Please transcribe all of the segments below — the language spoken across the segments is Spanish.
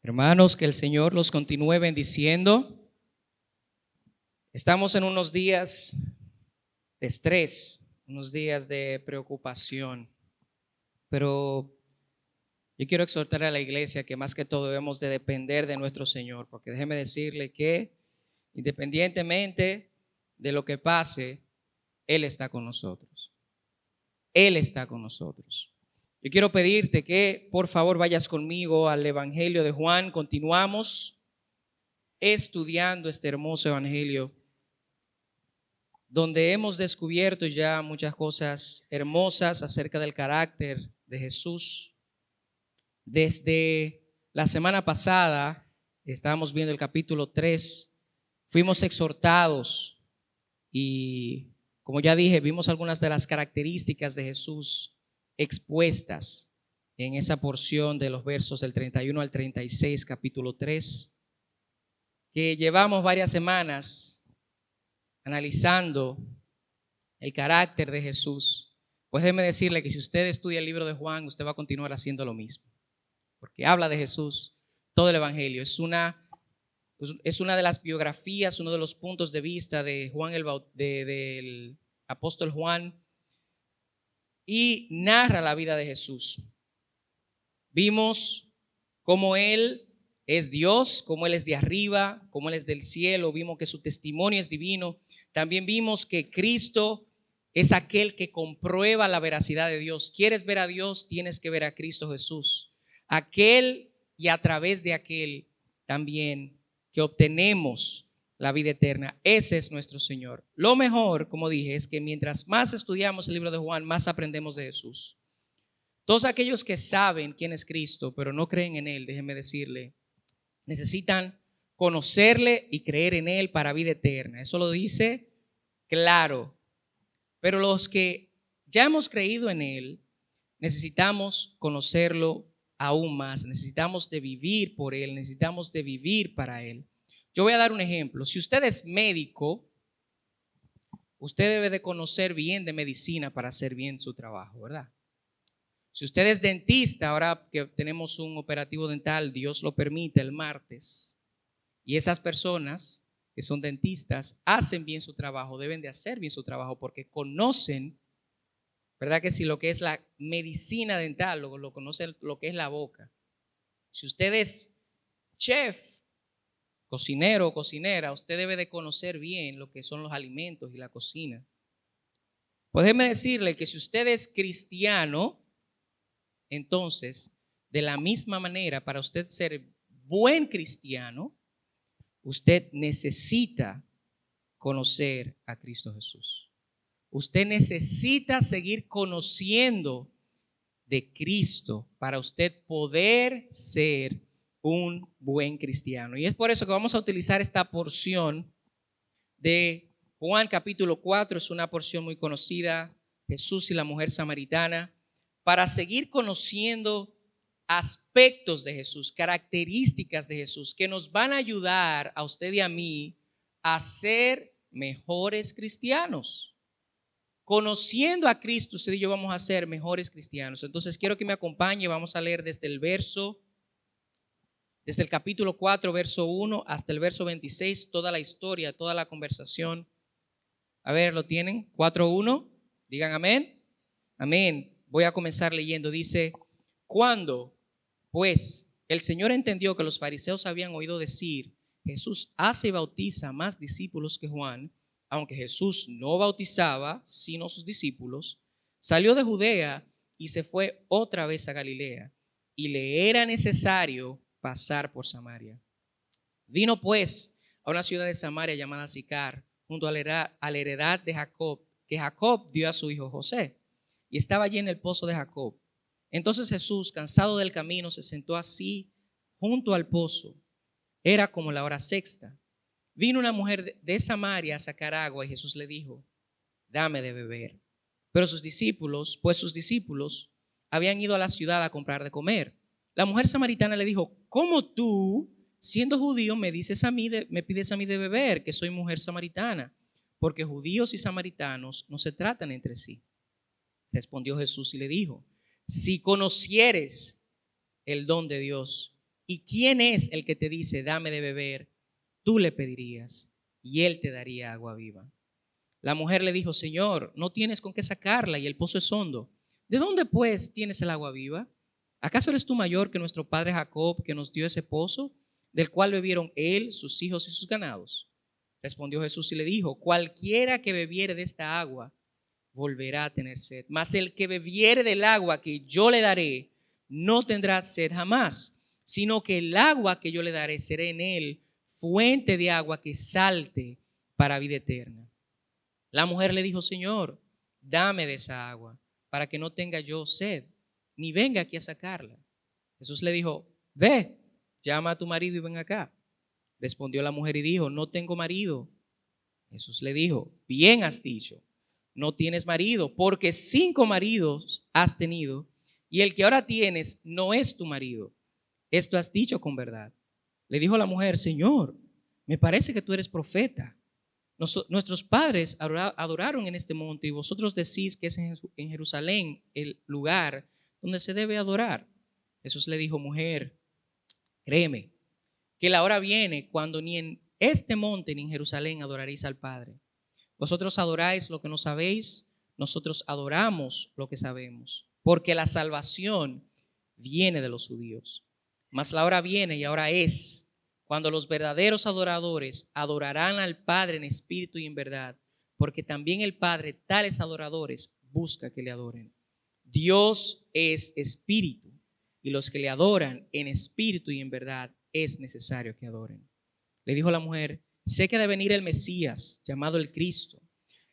Hermanos, que el Señor los continúe bendiciendo. Estamos en unos días de estrés, unos días de preocupación, pero yo quiero exhortar a la iglesia que más que todo debemos de depender de nuestro Señor, porque déjeme decirle que independientemente de lo que pase, Él está con nosotros. Él está con nosotros. Yo quiero pedirte que por favor vayas conmigo al Evangelio de Juan. Continuamos estudiando este hermoso Evangelio, donde hemos descubierto ya muchas cosas hermosas acerca del carácter de Jesús. Desde la semana pasada estábamos viendo el capítulo 3, fuimos exhortados y, como ya dije, vimos algunas de las características de Jesús expuestas en esa porción de los versos del 31 al 36, capítulo 3, que llevamos varias semanas analizando el carácter de Jesús. Pues déjeme decirle que si usted estudia el libro de Juan, usted va a continuar haciendo lo mismo, porque habla de Jesús. Todo el Evangelio es una de las biografías, uno de los puntos de vista de Juan del apóstol Juan, y narra la vida de Jesús. Vimos cómo Él es Dios, cómo Él es de arriba, cómo Él es del cielo. Vimos que su testimonio es divino. También vimos que Cristo es aquel que comprueba la veracidad de Dios. ¿Quieres ver a Dios? Tienes que ver a Cristo Jesús. Aquel y a través de aquel también que obtenemos la vida eterna. Ese es nuestro Señor. Lo mejor, como dije, es que mientras más estudiamos el libro de Juan, más aprendemos de Jesús. Todos aquellos que saben quién es Cristo, pero no creen en Él, déjenme decirle, necesitan conocerle y creer en Él para vida eterna. Eso lo dice claro. Pero los que ya hemos creído en Él, necesitamos conocerlo aún más. Necesitamos de vivir por Él, necesitamos de vivir para Él. Yo voy a dar un ejemplo. Si usted es médico, usted debe de conocer bien de medicina para hacer bien su trabajo, ¿verdad? Si usted es dentista, ahora que tenemos un operativo dental, Dios lo permite, el martes, y esas personas que son dentistas hacen bien su trabajo, deben de hacer bien su trabajo porque conocen, ¿verdad que sí? Lo que es la medicina dental, lo conocen lo que es la boca. Si usted es chef, cocinero o cocinera, usted debe de conocer bien lo que son los alimentos y la cocina. Pues déjeme decirle que si usted es cristiano, entonces, de la misma manera, para usted ser buen cristiano, usted necesita conocer a Cristo Jesús. Usted necesita seguir conociendo de Cristo para usted poder ser un buen cristiano. Y es por eso que vamos a utilizar esta porción de Juan capítulo 4. Es una porción muy conocida, Jesús y la mujer samaritana, para seguir conociendo aspectos de Jesús, características de Jesús que nos van a ayudar a usted y a mí a ser mejores cristianos. Conociendo a Cristo, usted y yo vamos a ser mejores cristianos. Entonces quiero que me acompañe, vamos a leer desde el capítulo 4, verso 1 hasta el verso 26, toda la historia, toda la conversación. A ver, ¿lo tienen? 4:1, digan amén. Amén. Voy a comenzar leyendo. Dice: cuando pues el Señor entendió que los fariseos habían oído decir: Jesús hace y bautiza más discípulos que Juan, aunque Jesús no bautizaba sino sus discípulos, salió de Judea y se fue otra vez a Galilea, y le era necesario pasar por Samaria. Vino pues a una ciudad de Samaria llamada Sicar, junto a la heredad de Jacob, que Jacob dio a su hijo José, y estaba allí en el pozo de Jacob. Entonces Jesús, cansado del camino, se sentó así junto al pozo. Era como la hora sexta. Vino una mujer de Samaria a sacar agua y Jesús le dijo: dame de beber. Pero sus discípulos habían ido a la ciudad a comprar de comer. La mujer samaritana le dijo: ¿cómo tú, siendo judío, me pides a mí de beber, que soy mujer samaritana? Porque judíos y samaritanos no se tratan entre sí. Respondió Jesús y le dijo: si conocieres el don de Dios ¿Y quién es el que te dice, dame de beber? Tú le pedirías y él te daría agua viva. La mujer le dijo, Señor, no tienes con qué sacarla y el pozo es hondo. ¿De dónde pues tienes el agua viva? ¿Acaso eres tú mayor que nuestro padre Jacob, que nos dio ese pozo, del cual bebieron él, sus hijos y sus ganados? Respondió Jesús y le dijo, cualquiera que bebiere de esta agua volverá a tener sed, mas el que bebiere del agua que yo le daré no tendrá sed jamás, sino que el agua que yo le daré será en él fuente de agua que salte para vida eterna. La mujer le dijo, Señor, dame de esa agua para que no tenga yo sed, ni venga aquí a sacarla. Jesús le dijo, ve, llama a tu marido y ven acá. Respondió la mujer y dijo, no tengo marido. Jesús le dijo, bien has dicho, no tienes marido, porque 5 maridos has tenido, y el que ahora tienes no es tu marido. Esto has dicho con verdad. Le dijo la mujer, Señor, me parece que tú eres profeta. Nuestros padres adoraron en este monte y vosotros decís que es en Jerusalén el lugar donde se debe adorar. Jesús le dijo, mujer, créeme, que la hora viene cuando ni en este monte ni en Jerusalén adoraréis al Padre. Vosotros adoráis lo que no sabéis, nosotros adoramos lo que sabemos, porque la salvación viene de los judíos. Mas la hora viene y ahora es cuando los verdaderos adoradores adorarán al Padre en espíritu y en verdad, porque también el Padre tales adoradores busca que le adoren. Dios es espíritu y los que le adoran en espíritu y en verdad es necesario que adoren. Le dijo la mujer, sé que ha de venir el Mesías, llamado el Cristo.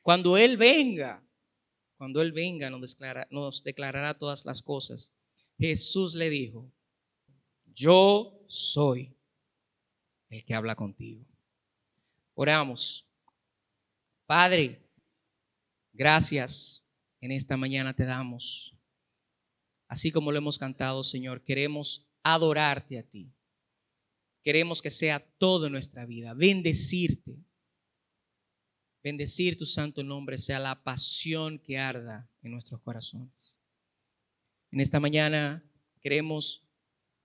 Cuando Él venga, nos declarará todas las cosas. Jesús le dijo, yo soy el que habla contigo. Oramos. Padre, gracias en esta mañana te damos. Así como lo hemos cantado, Señor, queremos adorarte a ti. Queremos que sea todo en nuestra vida, bendecirte. Bendecir tu santo nombre sea la pasión que arda en nuestros corazones. En esta mañana queremos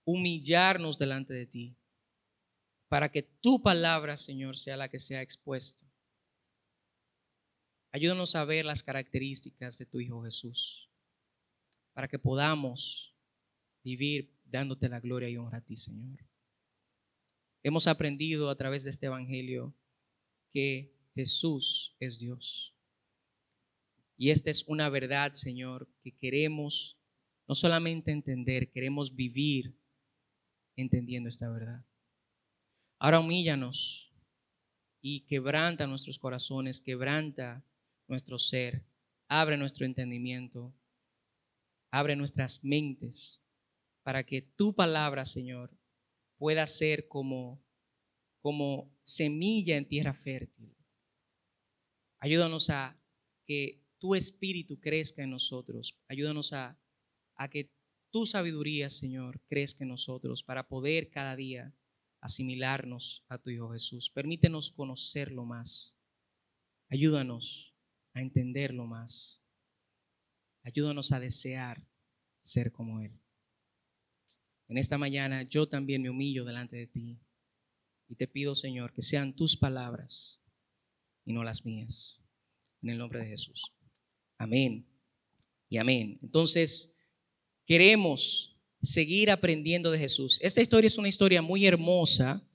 humillarnos delante de ti para que tu palabra, Señor, sea la que sea expuesta. Ayúdanos a ver las características de tu Hijo Jesús para que podamos vivir dándote la gloria y honra a ti, Señor. Hemos aprendido a través de este evangelio que Jesús es Dios. Y esta es una verdad, Señor, que queremos no solamente entender, queremos vivir entendiendo esta verdad. Ahora humíllanos y quebranta nuestros corazones, quebranta nuestro ser, abre nuestro entendimiento, abre nuestras mentes para que tu palabra, Señor, pueda ser como semilla en tierra fértil. Ayúdanos a que tu espíritu crezca en nosotros. Ayúdanos a que tu sabiduría, Señor, crezca en nosotros para poder cada día asimilarnos a tu Hijo Jesús. Permítenos conocerlo más. Ayúdanos a entenderlo más. Ayúdanos a desear ser como Él. En esta mañana yo también me humillo delante de ti y te pido, Señor, que sean tus palabras y no las mías. En el nombre de Jesús. Amén y amén. Entonces, queremos seguir aprendiendo de Jesús. Esta historia es una historia muy hermosa.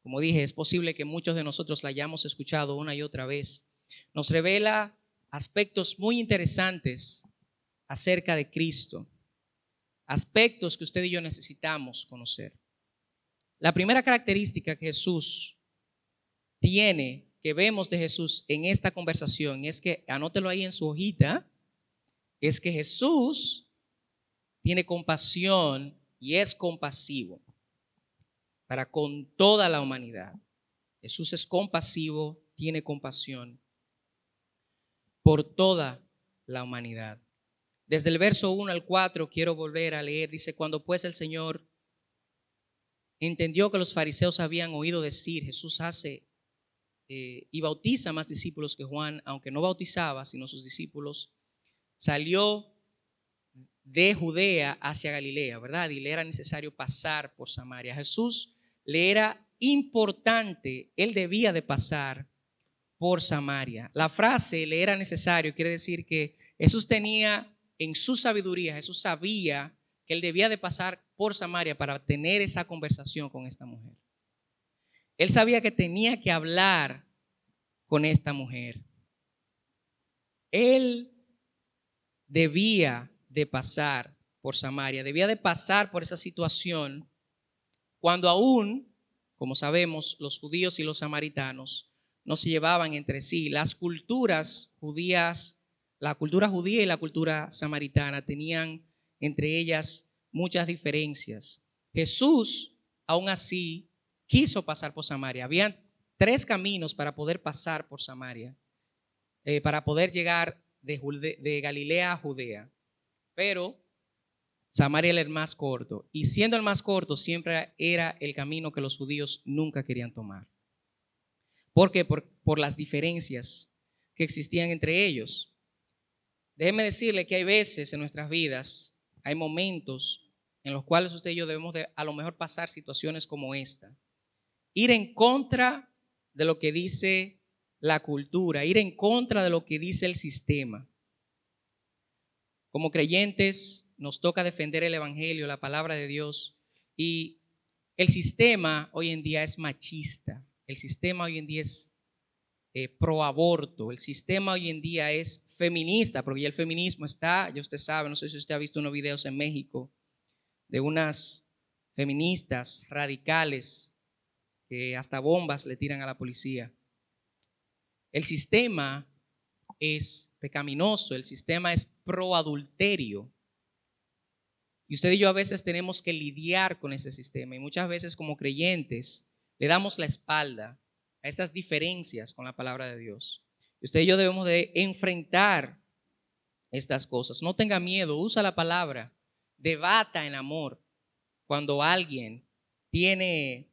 Como dije, es posible que muchos de nosotros la hayamos escuchado una y otra vez. Nos revela aspectos muy interesantes acerca de Cristo. Aspectos que usted y yo necesitamos conocer. La primera característica que Jesús tiene, que vemos de Jesús en esta conversación, es que, anótelo ahí en su hojita, es que Jesús tiene compasión y es compasivo para con toda la humanidad. Jesús es compasivo, tiene compasión por toda la humanidad. Desde el verso 1 al 4 quiero volver a leer. Dice, cuando pues el Señor entendió que los fariseos habían oído decir, Jesús hace y bautiza más discípulos que Juan, aunque no bautizaba, sino sus discípulos, salió de Judea hacia Galilea, ¿verdad? Y le era necesario pasar por Samaria. A Jesús le era importante, él debía de pasar por Samaria. La frase le era necesario quiere decir que Jesús tenía en su sabiduría, Jesús sabía que él debía de pasar por Samaria para tener esa conversación con esta mujer. Él sabía que tenía que hablar con esta mujer. Él debía de pasar por Samaria, debía de pasar por esa situación cuando aún, como sabemos, los judíos y los samaritanos no se llevaban entre sí. Las culturas judías, la cultura judía y la cultura samaritana tenían entre ellas muchas diferencias. Jesús, aún así, quiso pasar por Samaria. Habían 3 caminos para poder pasar por Samaria, para poder llegar de Galilea a Judea. Pero Samaria era el más corto. Y siendo el más corto, siempre era el camino que los judíos nunca querían tomar. ¿Por qué? Por las diferencias que existían entre ellos. Déjeme decirle que hay veces en nuestras vidas, hay momentos en los cuales usted y yo debemos de a lo mejor pasar situaciones como esta. Ir en contra de lo que dice la cultura, ir en contra de lo que dice el sistema. Como creyentes nos toca defender el evangelio, la palabra de Dios, y el sistema hoy en día es machista. El sistema hoy en día es pro aborto. El sistema hoy en día es feminista, porque ya el feminismo está, ya usted sabe, no sé si usted ha visto unos videos en México de unas feministas radicales que hasta bombas le tiran a la policía. El sistema es pecaminoso, el sistema es pro adulterio. Y usted y yo a veces tenemos que lidiar con ese sistema y muchas veces como creyentes le damos la espalda a esas diferencias con la palabra de Dios. Y usted y yo debemos de enfrentar estas cosas. No tenga miedo, usa la palabra, debata en amor cuando alguien tiene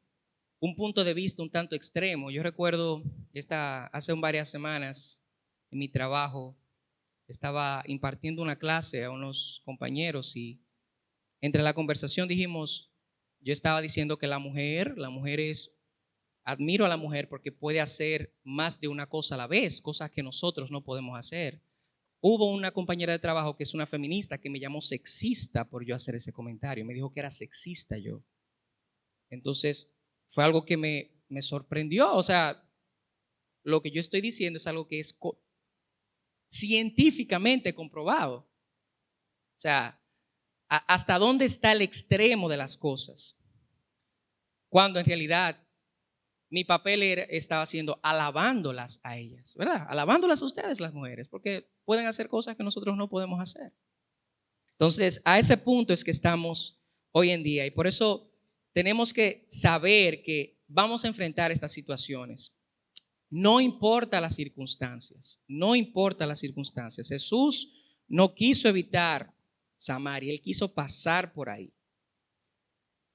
un punto de vista un tanto extremo. Yo recuerdo hace varias semanas en mi trabajo estaba impartiendo una clase a unos compañeros y entre la conversación dijimos, yo estaba diciendo que la mujer admiro a la mujer porque puede hacer más de una cosa a la vez, cosas que nosotros no podemos hacer. Hubo una compañera de trabajo que es una feminista que me llamó sexista por yo hacer ese comentario, me dijo que era sexista yo. Entonces fue algo que me sorprendió, o sea, lo que yo estoy diciendo es algo que es científicamente comprobado. O sea, hasta dónde está el extremo de las cosas. Cuando en realidad mi papel estaba haciendo alabándolas a ellas, ¿verdad? Alabándolas a ustedes las mujeres, porque pueden hacer cosas que nosotros no podemos hacer. Entonces, a ese punto es que estamos hoy en día y por eso tenemos que saber que vamos a enfrentar estas situaciones. No importa las circunstancias, no importa las circunstancias. Jesús no quiso evitar Samaria, él quiso pasar por ahí.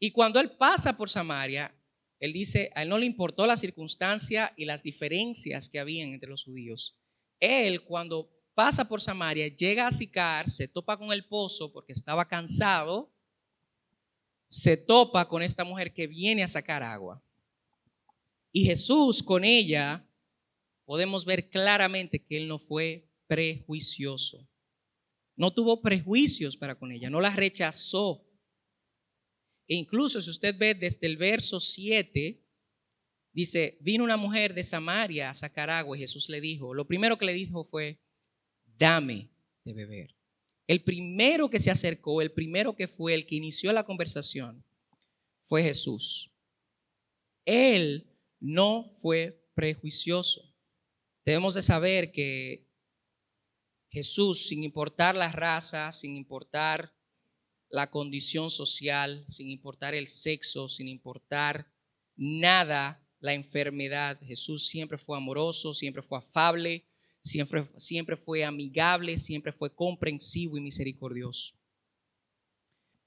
Y cuando él pasa por Samaria, él dice, a él no le importó la circunstancia y las diferencias que habían entre los judíos. Él cuando pasa por Samaria, llega a Sicar, se topa con el pozo porque estaba cansado, se topa con esta mujer que viene a sacar agua. Y Jesús con ella, podemos ver claramente que él no fue prejuicioso. No tuvo prejuicios para con ella, no la rechazó. E incluso si usted ve desde el verso 7, dice, vino una mujer de Samaria a sacar agua y Jesús le dijo, lo primero que le dijo fue, dame de beber. El primero que se acercó, el primero que fue, el que inició la conversación, fue Jesús. Él no fue prejuicioso. Debemos de saber que Jesús, sin importar la raza, sin importar la condición social, sin importar el sexo, sin importar nada, la enfermedad, Jesús siempre fue amoroso, siempre fue afable, siempre fue amigable, siempre fue comprensivo y misericordioso.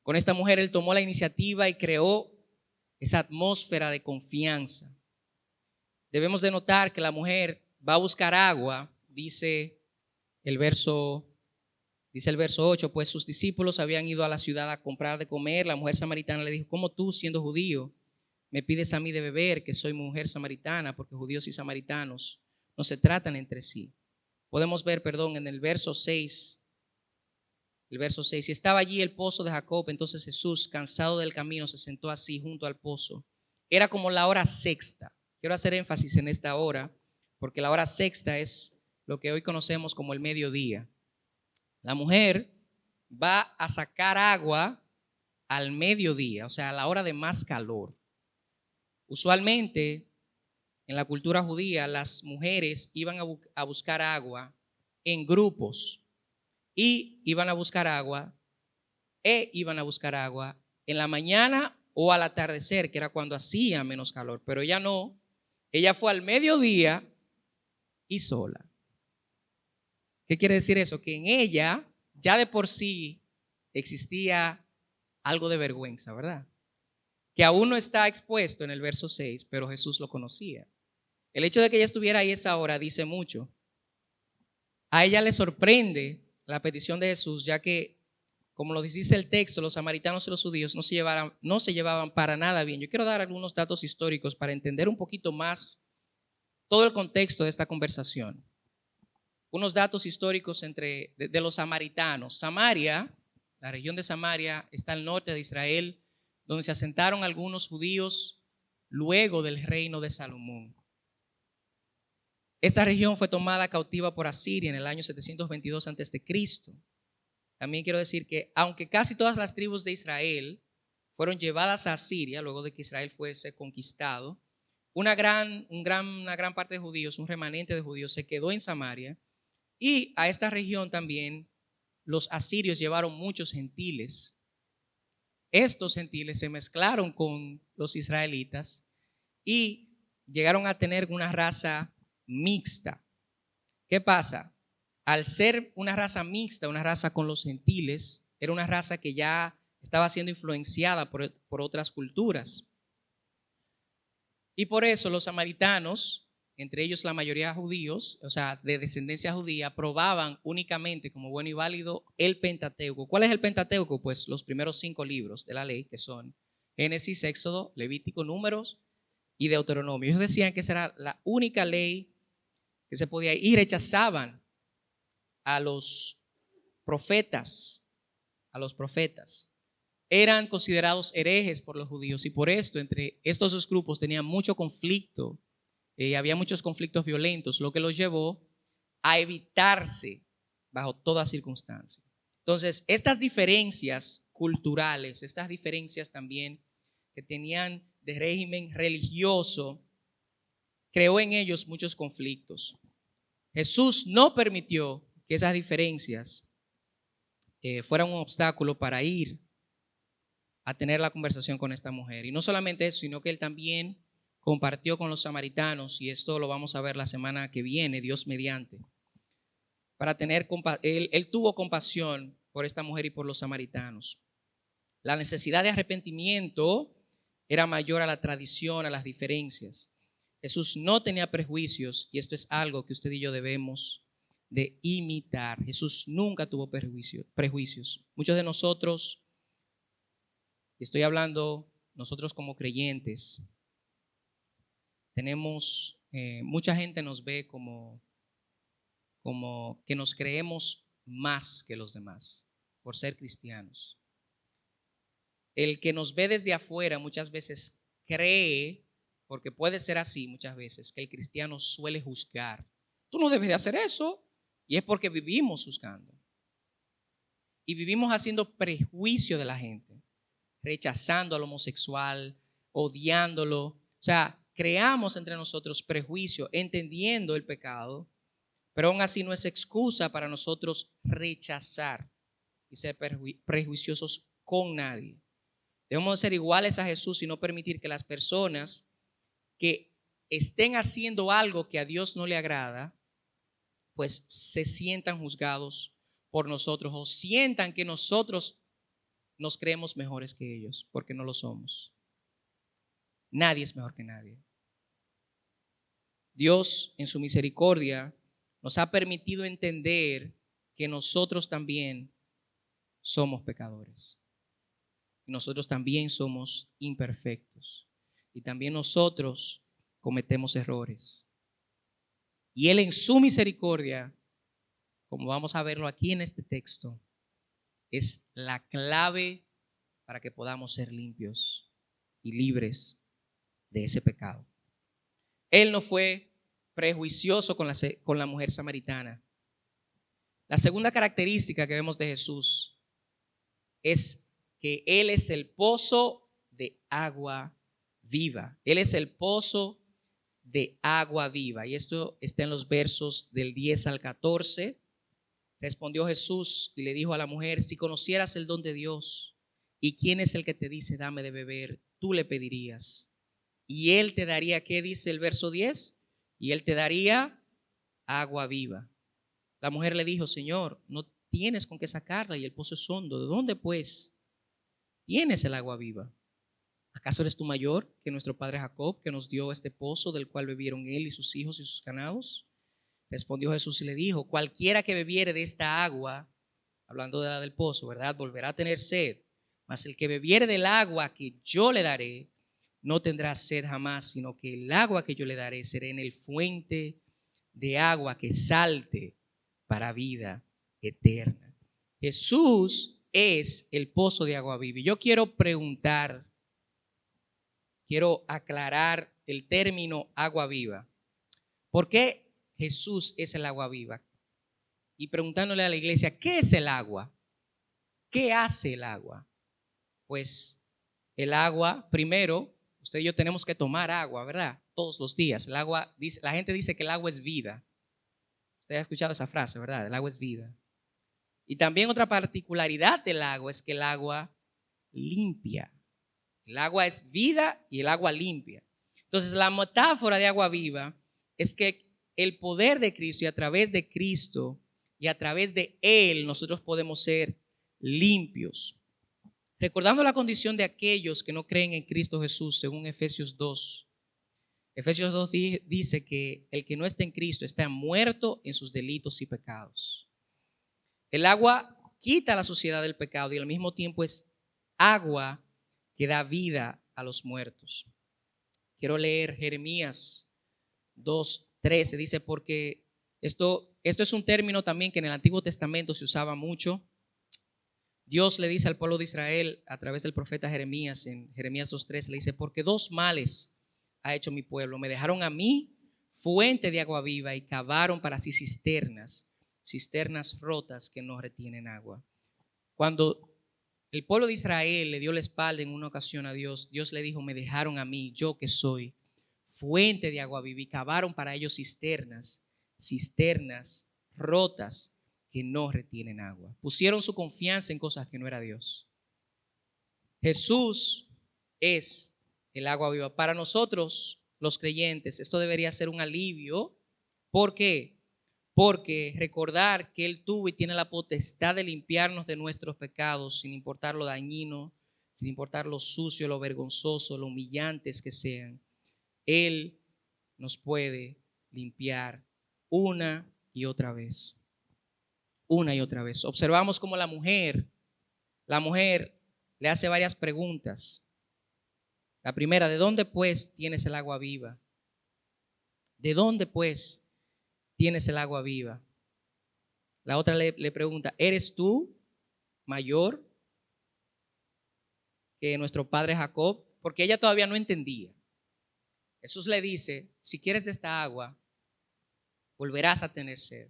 Con esta mujer él tomó la iniciativa y creó esa atmósfera de confianza. Debemos de notar que la mujer va a buscar agua, dice el verso Dice el verso 8, pues sus discípulos habían ido a la ciudad a comprar de comer. La mujer samaritana le dijo, ¿cómo tú, siendo judío, me pides a mí de beber, que soy mujer samaritana? Porque judíos y samaritanos no se tratan entre sí. Podemos ver, en el verso 6, y estaba allí el pozo de Jacob. Entonces Jesús, cansado del camino, se sentó así junto al pozo. Era como la hora sexta. Quiero hacer énfasis en esta hora, porque la hora sexta es lo que hoy conocemos como el mediodía. La mujer va a sacar agua al mediodía, o sea, a la hora de más calor. Usualmente, en la cultura judía, las mujeres iban a buscar agua en grupos y iban a buscar agua en la mañana o al atardecer, que era cuando hacía menos calor, pero ella no. Ella fue al mediodía y sola. ¿Qué quiere decir eso? Que en ella ya de por sí existía algo de vergüenza, ¿verdad? Que aún no está expuesto en el verso 6, pero Jesús lo conocía. El hecho de que ella estuviera ahí esa hora dice mucho. A ella le sorprende la petición de Jesús, ya que, como lo dice el texto, los samaritanos y los judíos no se llevaban para nada bien. Yo quiero dar algunos datos históricos para entender un poquito más todo el contexto de esta conversación. Unos datos históricos de los samaritanos. Samaria, la región de Samaria, está al norte de Israel, donde se asentaron algunos judíos luego del reino de Salomón. Esta región fue tomada cautiva por Asiria en el año 722 a.C. También quiero decir que aunque casi todas las tribus de Israel fueron llevadas a Asiria luego de que Israel fuese conquistado, una gran parte de judíos, un remanente de judíos, se quedó en Samaria. Y a esta región también los asirios llevaron muchos gentiles. Estos gentiles se mezclaron con los israelitas y llegaron a tener una raza mixta. ¿Qué pasa? Al ser una raza mixta, una raza con los gentiles, era una raza que ya estaba siendo influenciada por otras culturas. Y por eso los samaritanos, entre ellos la mayoría judíos, o sea, de descendencia judía, aprobaban únicamente como bueno y válido el Pentateuco. ¿Cuál es el Pentateuco? Pues los primeros 5 libros de la ley, que son Génesis, Éxodo, Levítico, Números y Deuteronomio. Ellos decían que esa era la única ley que se podía, y rechazaban a los profetas, Eran considerados herejes por los judíos, y por esto entre estos dos grupos tenían mucho conflicto. Había muchos conflictos violentos, lo que los llevó a evitarse bajo toda circunstancia. Entonces, estas diferencias culturales, estas diferencias también que tenían de régimen religioso, creó en ellos muchos conflictos. Jesús no permitió que esas diferencias fueran un obstáculo para ir a tener la conversación con esta mujer. Y no solamente eso, sino que él también compartió con los samaritanos, y esto lo vamos a ver la semana que viene, Dios mediante. Él tuvo compasión por esta mujer y por los samaritanos. La necesidad de arrepentimiento era mayor a la tradición, a las diferencias. Jesús no tenía prejuicios, y esto es algo que usted y yo debemos de imitar. Jesús nunca tuvo prejuicios. Muchos de nosotros, estoy hablando nosotros como creyentes, tenemos, mucha gente nos ve como que nos creemos más que los demás por ser cristianos. El que nos ve desde afuera muchas veces cree, porque puede ser así muchas veces, que el cristiano suele juzgar. Tú no debes de hacer eso. Y es porque vivimos juzgando. Y vivimos haciendo prejuicio de la gente, rechazando al homosexual, odiándolo. O sea, creamos entre nosotros prejuicio, entendiendo el pecado, pero aún así no es excusa para nosotros rechazar y ser prejuiciosos con nadie. Debemos ser iguales a Jesús y no permitir que las personas que estén haciendo algo que a Dios no le agrada, pues se sientan juzgados por nosotros o sientan que nosotros nos creemos mejores que ellos, porque no lo somos. Nadie es mejor que nadie. Dios, en su misericordia, nos ha permitido entender que nosotros también somos pecadores. Y nosotros también somos imperfectos. Y también nosotros cometemos errores. Y Él en su misericordia, como vamos a verlo aquí en este texto, es la clave para que podamos ser limpios y libres de ese pecado. Él no fue prejuicioso con la mujer samaritana. La segunda característica que vemos de Jesús es que Él es el pozo de agua viva. Él es el pozo de agua viva. Y esto está en los versos del 10 al 14. Respondió Jesús y le dijo a la mujer: si conocieras el don de Dios y quién es el que te dice dame de beber, tú le pedirías y Él te daría, ¿qué dice el verso 10? Y Él te daría agua viva. La mujer le dijo: Señor, no tienes con qué sacarla y el pozo es hondo. ¿De dónde pues tienes el agua viva? ¿Acaso eres tú mayor que nuestro padre Jacob, que nos dio este pozo del cual bebieron él y sus hijos y sus ganados? Respondió Jesús y le dijo: cualquiera que bebiere de esta agua, hablando de la del pozo, ¿verdad?, volverá a tener sed, mas el que bebiere del agua que yo le daré no tendrá sed jamás, sino que el agua que yo le daré será en el fuente de agua que salte para vida eterna. Jesús es el pozo de agua viva. Y yo quiero preguntar, quiero aclarar el término agua viva. ¿Por qué Jesús es el agua viva? Y preguntándole a la iglesia, ¿qué es el agua? ¿Qué hace el agua? Pues el agua, primero, usted y yo tenemos que tomar agua, ¿verdad? Todos los días. El agua, la gente dice que el agua es vida. Usted ha escuchado esa frase, ¿verdad? El agua es vida. Y también otra particularidad del agua es que el agua limpia. El agua es vida y el agua limpia. Entonces, la metáfora de agua viva es que el poder de Cristo y a través de Cristo y a través de Él nosotros podemos ser limpios. Recordando la condición de aquellos que no creen en Cristo Jesús, según Efesios 2. Efesios 2 dice que el que no está en Cristo está muerto en sus delitos y pecados. El agua quita la suciedad del pecado y al mismo tiempo es agua que da vida a los muertos. Quiero leer Jeremías 2:13. Dice, porque esto es un término también que en el Antiguo Testamento se usaba mucho. Dios le dice al pueblo de Israel a través del profeta Jeremías, en Jeremías 2:13, le dice: porque dos males ha hecho mi pueblo. Me dejaron a mí fuente de agua viva y cavaron para sí cisternas rotas que no retienen agua. Cuando el pueblo de Israel le dio la espalda en una ocasión a Dios, Dios le dijo: me dejaron a mí, yo que soy fuente de agua viva, y cavaron para ellos cisternas rotas que no retienen agua. Pusieron su confianza en cosas que no era Dios. Jesús es el agua viva. Para nosotros, los creyentes, esto debería ser un alivio. ¿Por qué? Porque recordar que Él tuvo y tiene la potestad de limpiarnos de nuestros pecados, sin importar lo dañino, sin importar lo sucio, lo vergonzoso, lo humillantes que sean, Él nos puede limpiar una y otra vez. Una y otra vez. Observamos cómo la mujer le hace varias preguntas. La primera: ¿de dónde pues tienes el agua viva? ¿De dónde pues tienes el agua viva? La otra le pregunta: ¿eres tú mayor que nuestro padre Jacob? Porque ella todavía no entendía. Jesús le dice: si quieres de esta agua, volverás a tener sed.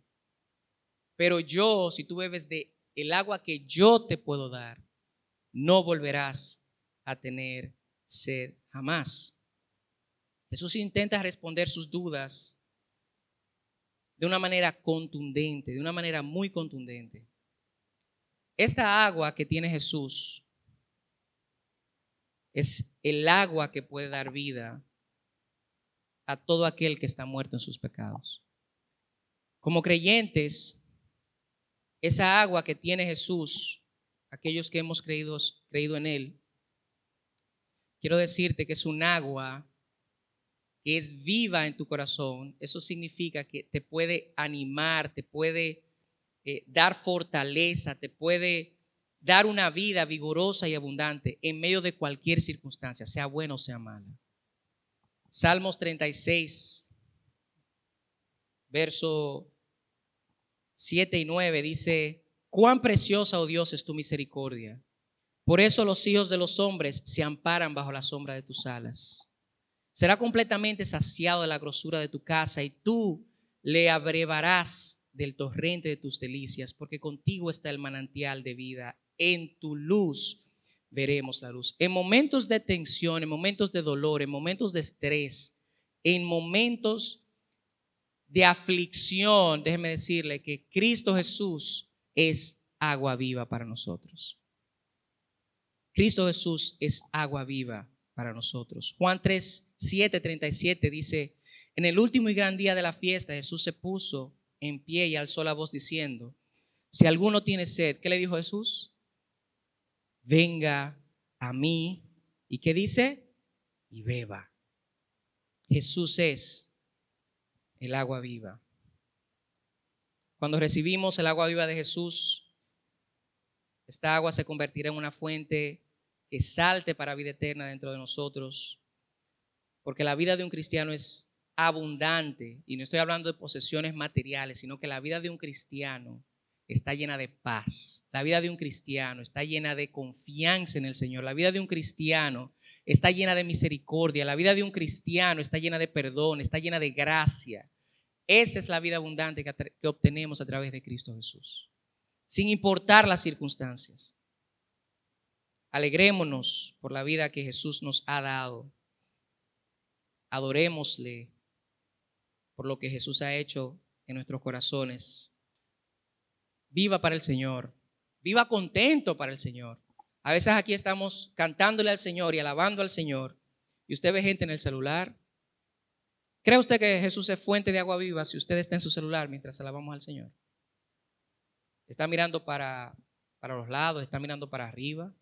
Pero yo, si tú bebes de el agua que yo te puedo dar, no volverás a tener sed jamás. Jesús intenta responder sus dudas de una manera contundente, de una manera muy contundente. Esta agua que tiene Jesús es el agua que puede dar vida a todo aquel que está muerto en sus pecados. Como creyentes, esa agua que tiene Jesús, aquellos que hemos creído en Él, quiero decirte que es un agua que es viva en tu corazón. Eso significa que te puede animar, te puede dar fortaleza, te puede dar una vida vigorosa y abundante en medio de cualquier circunstancia, sea buena o sea mala. Salmos 36, verso 7 y 9 dice: cuán preciosa, oh Dios, es tu misericordia. Por eso los hijos de los hombres se amparan bajo la sombra de tus alas. Será completamente saciado de la grosura de tu casa y tú le abrevarás del torrente de tus delicias, porque contigo está el manantial de vida. En tu luz veremos la luz. En momentos de tensión, en momentos de dolor, en momentos de estrés, en momentos de aflicción, déjeme decirle que Cristo Jesús es agua viva para nosotros. Cristo Jesús es agua viva para nosotros. Juan 3:7-37 dice: en el último y gran día de la fiesta, Jesús se puso en pie y alzó la voz diciendo: si alguno tiene sed, ¿qué le dijo Jesús? Venga a mí. ¿Y qué dice? Y beba. Jesús es el agua viva. Cuando recibimos el agua viva de Jesús, esta agua se convertirá en una fuente que salte para vida eterna dentro de nosotros. Porque la vida de un cristiano es abundante, y no estoy hablando de posesiones materiales, sino que la vida de un cristiano está llena de paz. La vida de un cristiano está llena de confianza en el Señor. La vida de un cristiano está llena de misericordia. La vida de un cristiano está llena de perdón, está llena de gracia. Esa es la vida abundante que obtenemos a través de Cristo Jesús, sin importar las circunstancias. Alegrémonos por la vida que Jesús nos ha dado. Adorémosle por lo que Jesús ha hecho en nuestros corazones. Viva para el Señor. Viva contento para el Señor. A veces aquí estamos cantándole al Señor y alabando al Señor, y usted ve gente en el celular. ¿Cree usted que Jesús es fuente de agua viva si usted está en su celular mientras alabamos al Señor? Está mirando para los lados, está mirando para arriba.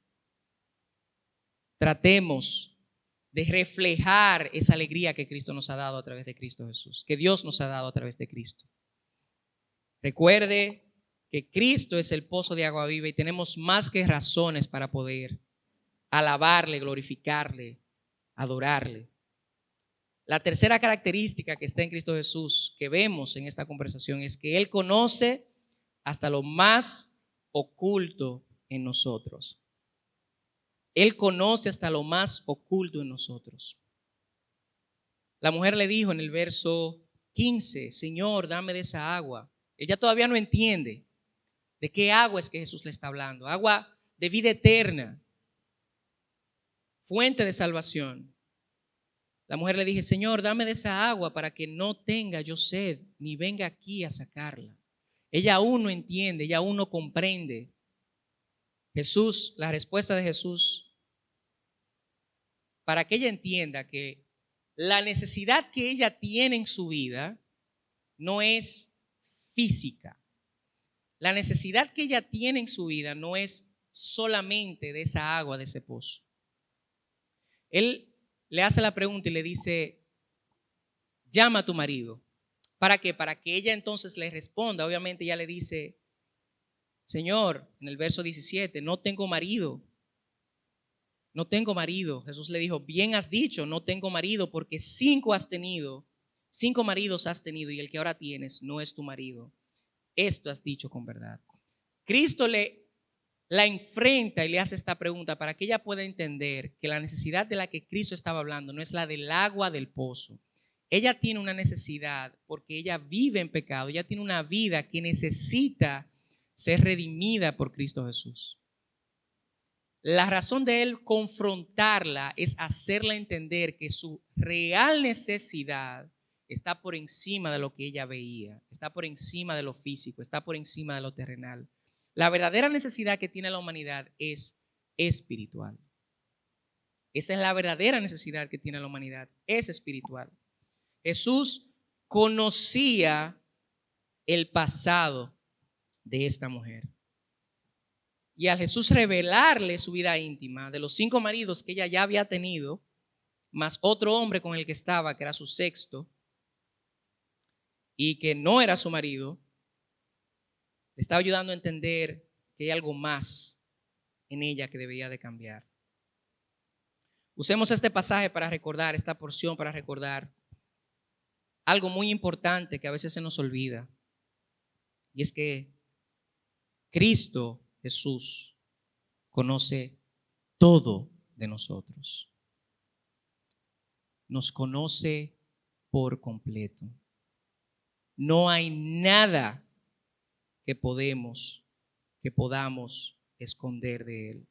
Tratemos de reflejar esa alegría que Cristo nos ha dado a través de Cristo Jesús, que Dios nos ha dado a través de Cristo. Recuerde que Cristo es el pozo de agua viva y tenemos más que razones para poder alabarle, glorificarle, adorarle. La tercera característica que está en Cristo Jesús que vemos en esta conversación es que Él conoce hasta lo más oculto en nosotros. Él conoce hasta lo más oculto en nosotros. La mujer le dijo en el verso 15: Señor, dame de esa agua. Ella todavía no entiende de qué agua es que Jesús le está hablando. Agua de vida eterna, fuente de salvación. La mujer le dije: Señor, dame de esa agua para que no tenga yo sed, ni venga aquí a sacarla. Ella aún no entiende, ella aún no comprende. Jesús, la respuesta de Jesús, para que ella entienda que la necesidad que ella tiene en su vida no es física. La necesidad que ella tiene en su vida no es solamente de esa agua, de ese pozo. Él le hace la pregunta y le dice: llama a tu marido. ¿Para qué? Para que ella entonces le responda. Obviamente ella le dice: Señor, en el verso 17, no tengo marido. No tengo marido. Jesús le dijo: bien has dicho, no tengo marido, porque 5 maridos has tenido, y el que ahora tienes no es tu marido. Esto has dicho con verdad. Cristo la enfrenta y le hace esta pregunta para que ella pueda entender que la necesidad de la que Cristo estaba hablando no es la del agua del pozo. Ella tiene una necesidad porque ella vive en pecado. Ella tiene una vida que necesita ser redimida por Cristo Jesús. La razón de él confrontarla es hacerla entender que su real necesidad está por encima de lo que ella veía, está por encima de lo físico, está por encima de lo terrenal. La verdadera necesidad que tiene la humanidad es espiritual. Esa es la verdadera necesidad que tiene la humanidad, es espiritual. Jesús conocía el pasado de esta mujer. Y al Jesús revelarle su vida íntima de los 5 maridos que ella ya había tenido, más otro hombre con el que estaba, que era su sexto, y que no era su marido, Le estaba ayudando a entender que hay algo más en ella que debía de cambiar. Usemos este pasaje para recordar, esta porción para recordar algo muy importante que a veces se nos olvida. Y es que Cristo Jesús conoce todo de nosotros. Nos conoce por completo. No hay nada que podamos esconder de Él.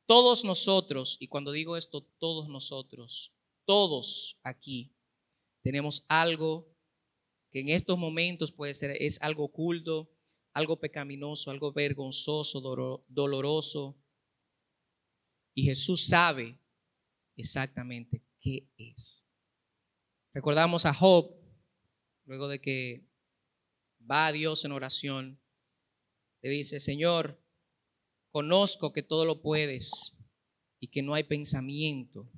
Todos nosotros, y cuando digo esto, todos nosotros, todos aquí, tenemos algo que en estos momentos puede ser, es algo oculto, algo pecaminoso, algo vergonzoso, doloroso. Y Jesús sabe exactamente qué es. Recordamos a Job, luego de que va a Dios en oración, le dice: Señor, conozco que todo lo puedes y que no hay pensamiento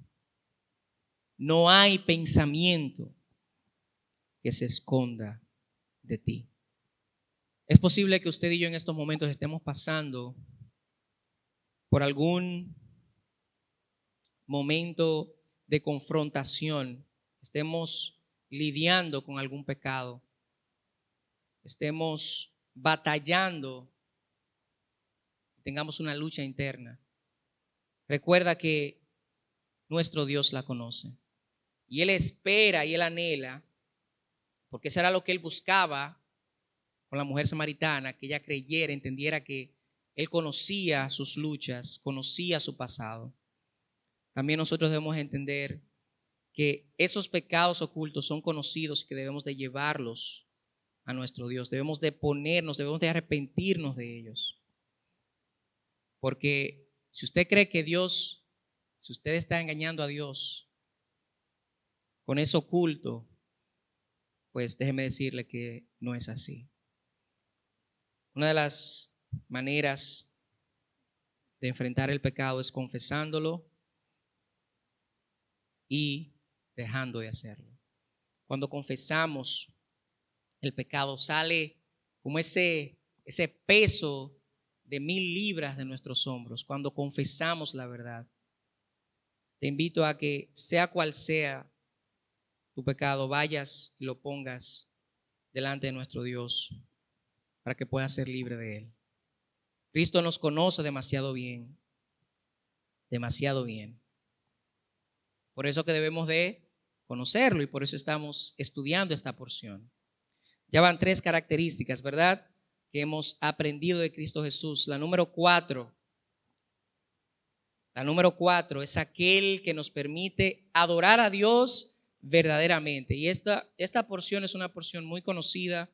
que se esconda de ti. Es posible que usted y yo en estos momentos estemos pasando por algún momento de confrontación, estemos lidiando con algún pecado, estemos batallando, tengamos una lucha interna. Recuerda que nuestro Dios la conoce y Él espera y Él anhela, porque eso era lo que Él buscaba con la mujer samaritana, que ella creyera, entendiera que Él conocía sus luchas, conocía su pasado. También nosotros debemos entender que esos pecados ocultos son conocidos y que debemos de llevarlos a nuestro Dios. Debemos de debemos de arrepentirnos de ellos. Porque si usted cree que si usted está engañando a Dios con eso oculto, pues déjeme decirle que no es así. Una de las maneras de enfrentar el pecado es confesándolo y dejando de hacerlo. Cuando confesamos el pecado, sale como ese peso de 1000 libras de nuestros hombros. Cuando confesamos la verdad, te invito a que sea cual sea tu pecado, vayas y lo pongas delante de nuestro Dios para que puedas ser libre de él. Cristo nos conoce demasiado bien, demasiado bien. Por eso que debemos de conocerlo y por eso estamos estudiando esta porción. Ya van 3 características, ¿verdad?, que hemos aprendido de Cristo Jesús. La número 4 es aquel que nos permite adorar a Dios verdaderamente. Y esta porción es una porción muy conocida,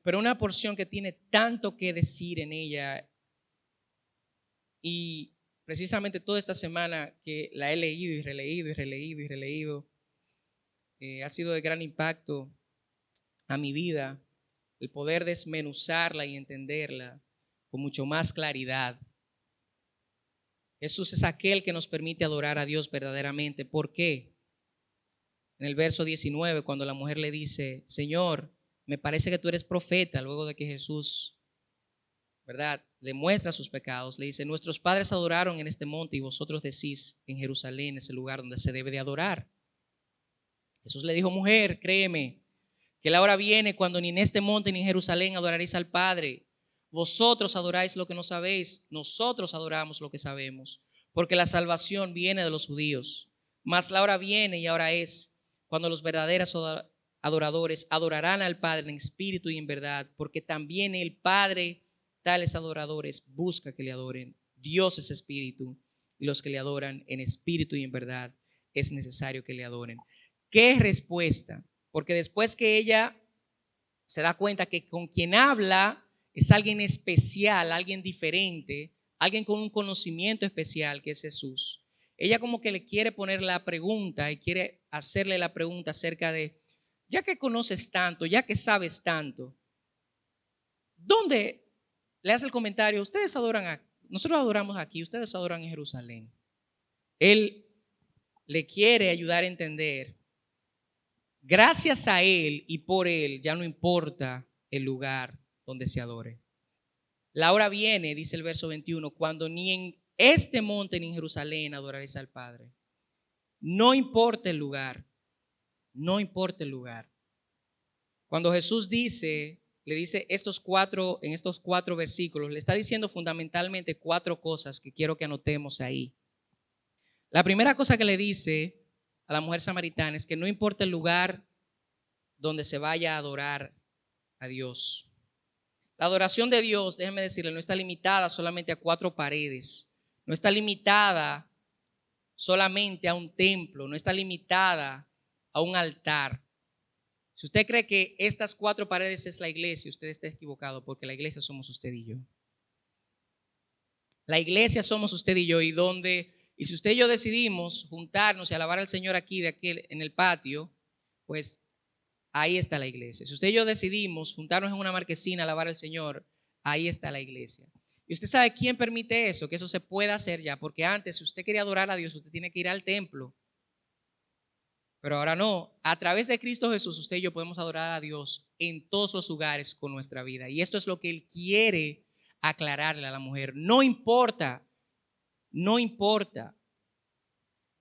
pero una porción que tiene tanto que decir en ella. Y precisamente toda esta semana que la he leído y releído, ha sido de gran impacto a mi vida el poder desmenuzarla y entenderla con mucho más claridad. Jesús es aquel que nos permite adorar a Dios verdaderamente. ¿Por qué? En el verso 19, cuando la mujer le dice: Señor, me parece que tú eres profeta, luego de que Jesús, ¿verdad?, le muestra sus pecados, le dice: nuestros padres adoraron en este monte y vosotros decís en Jerusalén es el lugar donde se debe de adorar. Jesús le dijo: mujer, créeme que la hora viene cuando ni en este monte ni en Jerusalén adoraréis al Padre. Vosotros adoráis lo que no sabéis, nosotros adoramos lo que sabemos, porque la salvación viene de los judíos. Mas la hora viene y ahora es cuando los verdaderos adoradores adorarán al Padre en espíritu y en verdad, porque también el Padre tales adoradores busca que le adoren. Dios es espíritu y los que le adoran en espíritu y en verdad es necesario que le adoren. ¿Qué respuesta? Porque después que ella se da cuenta que con quien habla es alguien especial, alguien diferente, alguien con un conocimiento especial, que es Jesús, ella como que le quiere poner la pregunta y quiere hacerle la pregunta acerca de: ya que conoces tanto, ya que sabes tanto, ¿dónde? Le hace el comentario: ustedes adoran nosotros adoramos aquí, ustedes adoran en Jerusalén. Él le quiere ayudar a entender. Gracias a Él y por Él ya no importa el lugar donde se adore. La hora viene, dice el verso 21, cuando ni en este monte ni en Jerusalén adoraréis al Padre. No importa el lugar, no importa el lugar. Cuando Jesús dice, le dice en estos cuatro versículos, le está diciendo fundamentalmente cuatro cosas que quiero que anotemos ahí. La primera cosa que le dice a la mujer samaritana es que no importa el lugar donde se vaya a adorar a Dios. La adoración de Dios, déjenme decirle, no está limitada solamente a cuatro paredes, no está limitada solamente a un templo, no está limitada a un altar. Si usted cree que estas cuatro paredes es la iglesia, usted está equivocado, porque la iglesia somos usted y yo. La iglesia somos usted y yo, y si usted y yo decidimos juntarnos y alabar al Señor aquí en el patio, pues ahí está la iglesia. Si usted y yo decidimos juntarnos en una marquesina a alabar al Señor, ahí está la iglesia. Y usted sabe quién permite eso, que eso se pueda hacer ya, porque antes, si usted quería adorar a Dios, usted tiene que ir al templo. Pero ahora no. A través de Cristo Jesús, usted y yo podemos adorar a Dios en todos los lugares con nuestra vida. Y esto es lo que Él quiere aclararle a la mujer. No importa, no importa.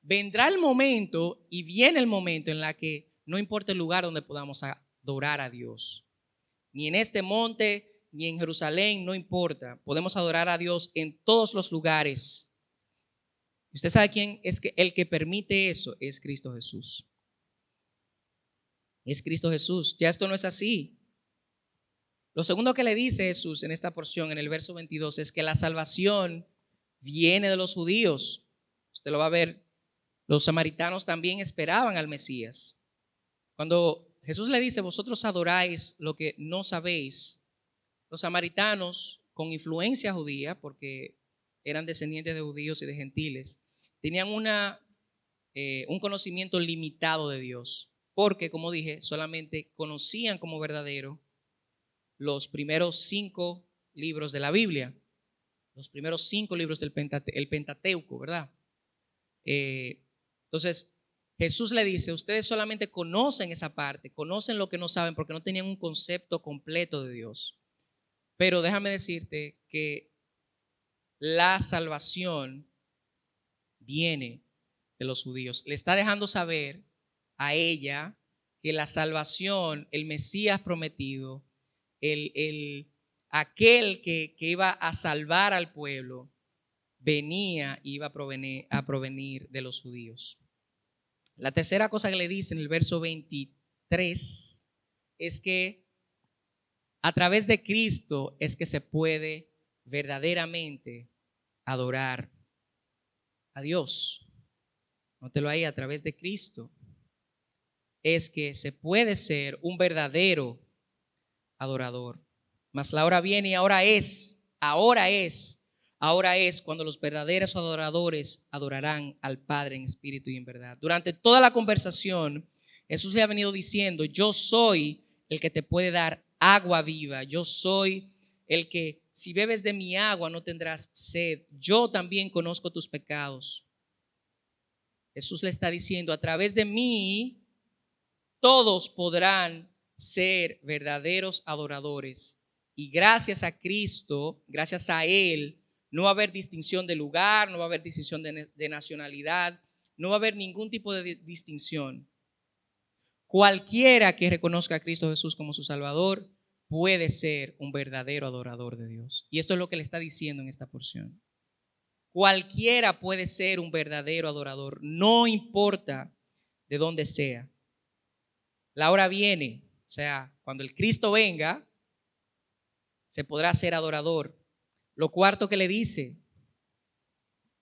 Vendrá el momento y viene el momento en la que no importa el lugar donde podamos adorar a Dios. Ni en este monte, ni en Jerusalén, no importa. Podemos adorar a Dios en todos los lugares. ¿Usted sabe quién es el que permite eso? Es Cristo Jesús. Es Cristo Jesús. Ya esto no es así. Lo segundo que le dice Jesús en esta porción, en el verso 22, es que la salvación viene de los judíos. Usted lo va a ver. Los samaritanos también esperaban al Mesías. Cuando Jesús le dice, vosotros adoráis lo que no sabéis, los samaritanos, con influencia judía, porque eran descendientes de judíos y de gentiles, tenían un conocimiento limitado de Dios, porque, como dije, solamente conocían como verdadero los primeros 5 libros de la Biblia, los primeros 5 libros del Pentateuco, ¿verdad? Entonces, Jesús le dice, ustedes solamente conocen esa parte, conocen lo que no saben porque no tenían un concepto completo de Dios. Pero déjame decirte que la salvación viene de los judíos. Le está dejando saber a ella que la salvación, el Mesías prometido, aquel que iba a salvar al pueblo, iba a provenir de los judíos. La tercera cosa que le dice en el verso 23 es que a través de Cristo es que se puede verdaderamente adorar a Dios. Nótelo ahí, a través de Cristo es que se puede ser un verdadero adorador. Mas la hora viene y ahora es cuando los verdaderos adoradores adorarán al Padre en espíritu y en verdad. Durante toda la conversación, Jesús le ha venido diciendo, yo soy el que te puede dar agua viva, yo soy el que si bebes de mi agua no tendrás sed, yo también conozco tus pecados. Jesús le está diciendo, a través de mí, todos podrán ser verdaderos adoradores. Y gracias a Cristo, gracias a Él, no va a haber distinción de lugar, no va a haber distinción de nacionalidad, no va a haber ningún tipo de distinción. Cualquiera que reconozca a Cristo Jesús como su Salvador puede ser un verdadero adorador de Dios. Y esto es lo que le está diciendo en esta porción. Cualquiera puede ser un verdadero adorador, no importa de dónde sea. La hora viene, o sea, cuando el Cristo venga, se podrá ser adorador. Lo cuarto que le dice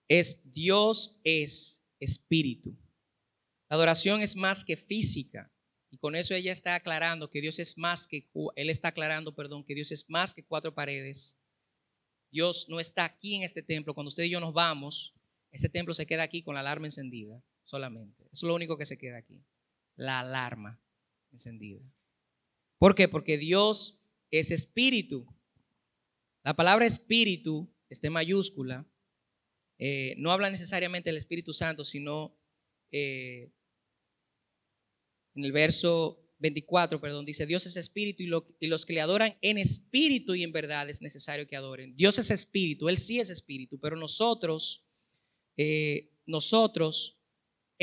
es Dios es espíritu. La adoración es más que física. Y con eso ella está aclarando que Dios es más que, él está aclarando, perdón, que Dios es más que 4 paredes. Dios no está aquí en este templo. Cuando usted y yo nos vamos, ese templo se queda aquí con la alarma encendida solamente. Eso es lo único que se queda aquí. La alarma encendida. ¿Por qué? Porque Dios es espíritu. La palabra espíritu está en mayúscula. No habla necesariamente del Espíritu Santo, sino en el verso 24, perdón, dice, Dios es espíritu y los que le adoran en espíritu y en verdad es necesario que adoren. Dios es espíritu, Él sí es espíritu, pero nosotros en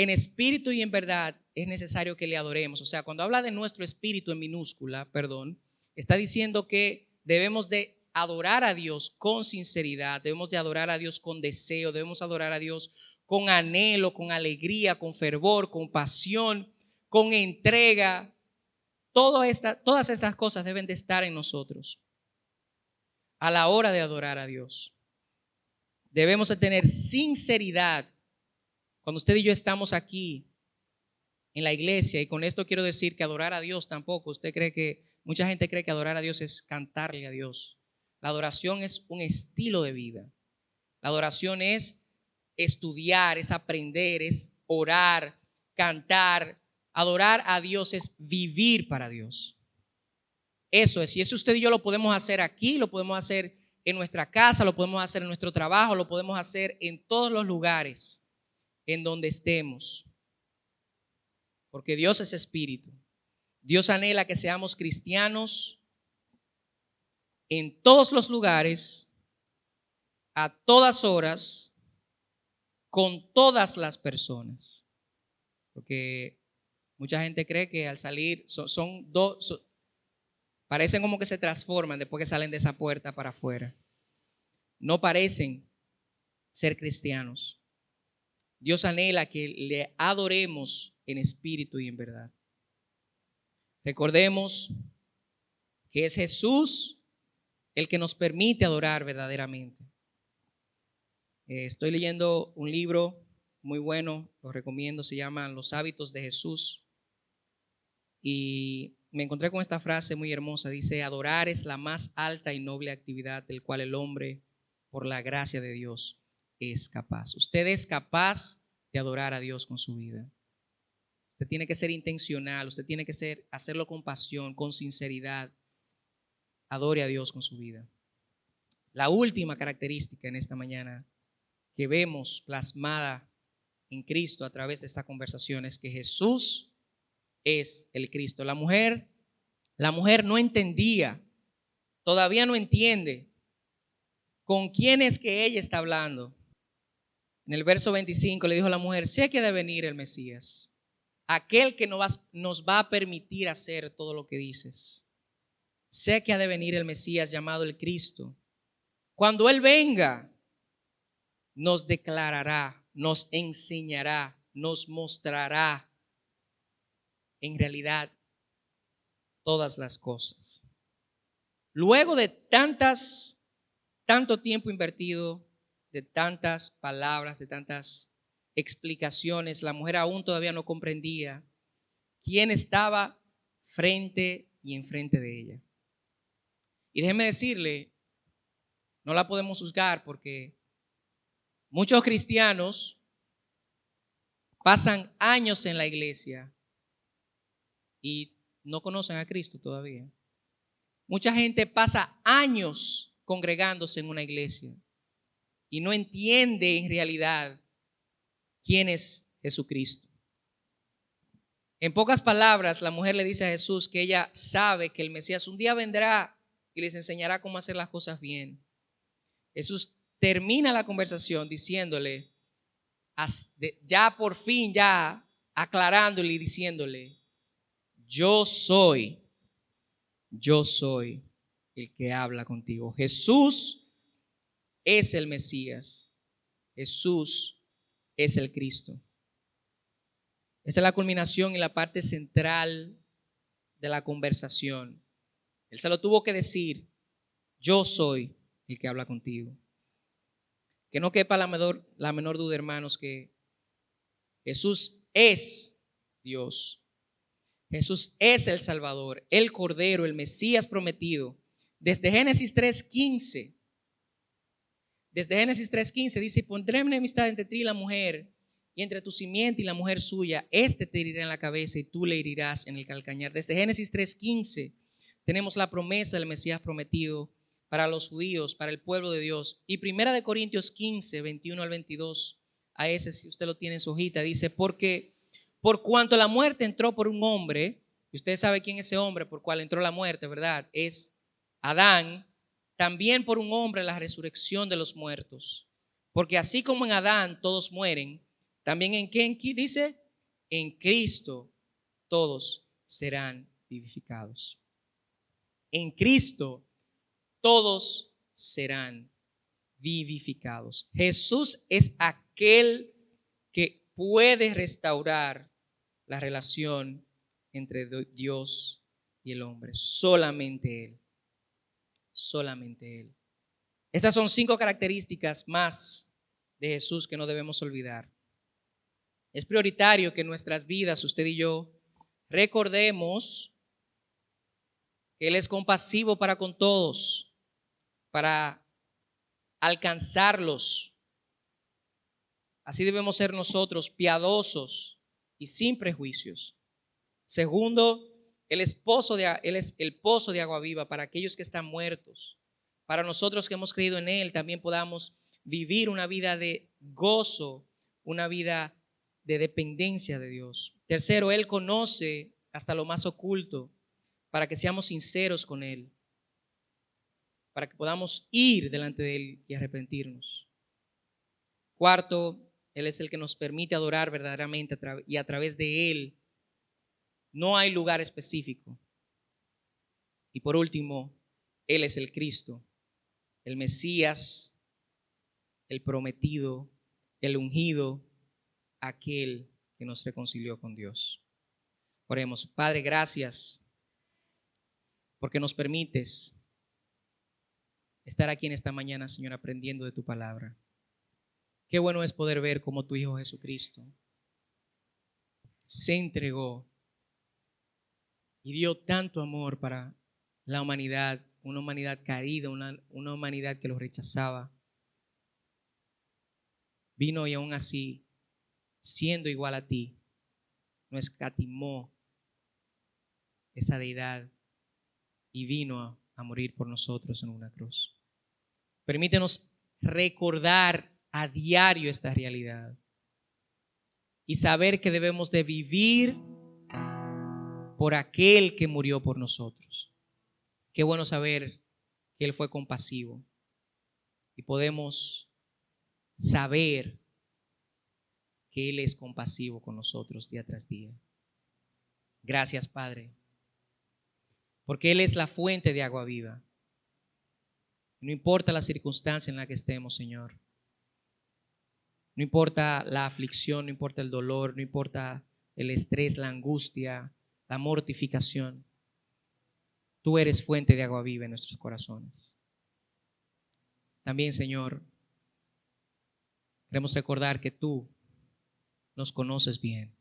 espíritu y en verdad es necesario que le adoremos. O sea, cuando habla de nuestro espíritu en minúscula, perdón, está diciendo que debemos de adorar a Dios con sinceridad, debemos de adorar a Dios con deseo, debemos adorar a Dios con anhelo, con alegría, con fervor, con pasión, con entrega. Todas estas cosas deben de estar en nosotros a la hora de adorar a Dios. Debemos de tener sinceridad. Cuando usted y yo estamos aquí en la iglesia, y con esto quiero decir que adorar a Dios tampoco, mucha gente cree que adorar a Dios es cantarle a Dios. La adoración es un estilo de vida. La adoración es estudiar, es aprender, es orar, cantar. Adorar a Dios es vivir para Dios. Eso es, y eso usted y yo lo podemos hacer aquí, lo podemos hacer en nuestra casa, lo podemos hacer en nuestro trabajo, lo podemos hacer en todos los lugares en donde estemos. Porque Dios es espíritu. Dios anhela que seamos cristianos en todos los lugares, a todas horas, con todas las personas. Porque mucha gente cree que al salir parecen como que se transforman después que salen de esa puerta para afuera. No parecen ser cristianos. Dios anhela que le adoremos en espíritu y en verdad. Recordemos que es Jesús el que nos permite adorar verdaderamente. Estoy leyendo un libro muy bueno, lo recomiendo, se llama Los hábitos de Jesús. Y me encontré con esta frase muy hermosa, dice, adorar es la más alta y noble actividad del cual el hombre, por la gracia de Dios, es capaz. Usted es capaz de adorar a Dios con su vida. Usted tiene que ser intencional, usted tiene que hacerlo con pasión, con sinceridad. Adore a Dios con su vida. La última característica en esta mañana que vemos plasmada en Cristo a través de esta conversación es que Jesús es el Cristo. La mujer no entendía, todavía no entiende con quién es que ella está hablando. En el verso 25 le dijo a la mujer, sé que ha de venir el Mesías, aquel que nos va a permitir hacer todo lo que dices. Sé que ha de venir el Mesías llamado el Cristo. Cuando Él venga, nos declarará, nos enseñará, nos mostrará en realidad todas las cosas. Luego de tanto tiempo invertido, de tantas palabras, de tantas explicaciones, la mujer aún todavía no comprendía quién estaba frente y enfrente de ella. Y déjeme decirle, no la podemos juzgar porque muchos cristianos pasan años en la iglesia y no conocen a Cristo todavía. Mucha gente pasa años congregándose en una iglesia y no entiende en realidad quién es Jesucristo. En pocas palabras, la mujer le dice a Jesús que ella sabe que el Mesías un día vendrá y les enseñará cómo hacer las cosas bien. Jesús termina la conversación diciéndole, ya por fin, ya aclarándole y diciéndole, yo soy el que habla contigo. Jesús es el Mesías. Jesús es el Cristo. Esta es la culminación y la parte central de la conversación. Él se lo tuvo que decir, yo soy el que habla contigo. Que no quepa la menor duda, hermanos, que Jesús es Dios. Jesús es el Salvador, el Cordero, el Mesías prometido. Desde Génesis 3:15 dice, pondré enemistad entre ti y la mujer, y entre tu simiente y la mujer suya. Este te herirá en la cabeza y tú le herirás en el calcañar. Desde Génesis 3:15 tenemos la promesa del Mesías prometido para los judíos, para el pueblo de Dios. Y 1 Corintios 15, 21 al 22, a ese si usted lo tiene en su hojita, dice, porque por cuanto la muerte entró por un hombre, y usted sabe quién es ese hombre por cual entró la muerte, ¿verdad? Es Adán. También por un hombre la resurrección de los muertos. Porque así como en Adán todos mueren, también en quién dice, en Cristo todos serán vivificados. En Cristo todos serán vivificados. Jesús es aquel que puede restaurar la relación entre Dios y el hombre. Solamente Él. Solamente Él. Estas son 5 características más de Jesús que no debemos olvidar. Es prioritario que en nuestras vidas, usted y yo, recordemos que Él es compasivo para con todos, para alcanzarlos. Así debemos ser nosotros, piadosos y sin prejuicios. Segundo, Él es el pozo de agua viva para aquellos que están muertos. Para nosotros que hemos creído en Él, también podamos vivir una vida de gozo, una vida de dependencia de Dios. Tercero, Él conoce hasta lo más oculto para que seamos sinceros con Él, para que podamos ir delante de Él y arrepentirnos. Cuarto, Él es el que nos permite adorar verdaderamente y a través de Él no hay lugar específico. Y por último, Él es el Cristo, el Mesías, el prometido, el ungido, aquel que nos reconcilió con Dios. Oremos. Padre, gracias porque nos permites estar aquí en esta mañana, Señor, aprendiendo de tu palabra. Qué bueno es poder ver cómo tu Hijo Jesucristo se entregó y dio tanto amor para la humanidad, una humanidad caída, una humanidad que lo rechazaba. Vino y aún así, siendo igual a ti, no escatimó esa deidad y vino a morir por nosotros en una cruz. Permítenos recordar a diario esta realidad y saber que debemos de vivir por aquel que murió por nosotros. Qué bueno saber que Él fue compasivo y podemos saber que Él es compasivo con nosotros día tras día. Gracias, Padre, porque Él es la fuente de agua viva. No importa la circunstancia en la que estemos, Señor. No importa la aflicción, no importa el dolor, no importa el estrés, la angustia, la mortificación. Tú eres fuente de agua viva en nuestros corazones. También, Señor, queremos recordar que tú nos conoces bien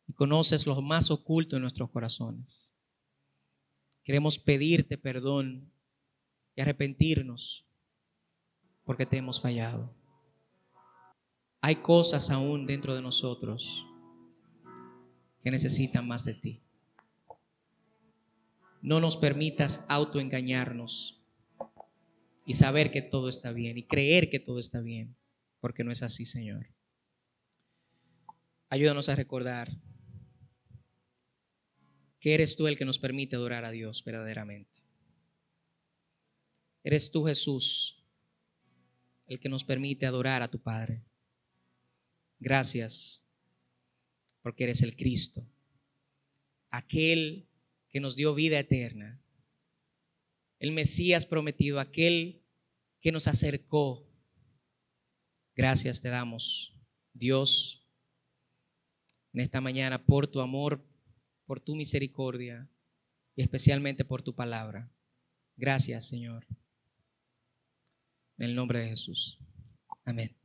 y conoces lo más oculto en nuestros corazones. Queremos pedirte perdón y arrepentirnos porque te hemos fallado. Hay cosas aún dentro de nosotros que necesitan más de ti. No nos permitas autoengañarnos y saber que todo está bien y creer que todo está bien, porque no es así, Señor. Ayúdanos a recordar que eres tú el que nos permite adorar a Dios verdaderamente. Eres tú, Jesús, el que nos permite adorar a tu Padre. Gracias, porque eres el Cristo, aquel que nos dio vida eterna, el Mesías prometido, aquel que nos acercó. Gracias te damos, Dios, en esta mañana por tu amor, por tu misericordia y especialmente por tu palabra. Gracias, Señor. En el nombre de Jesús. Amén.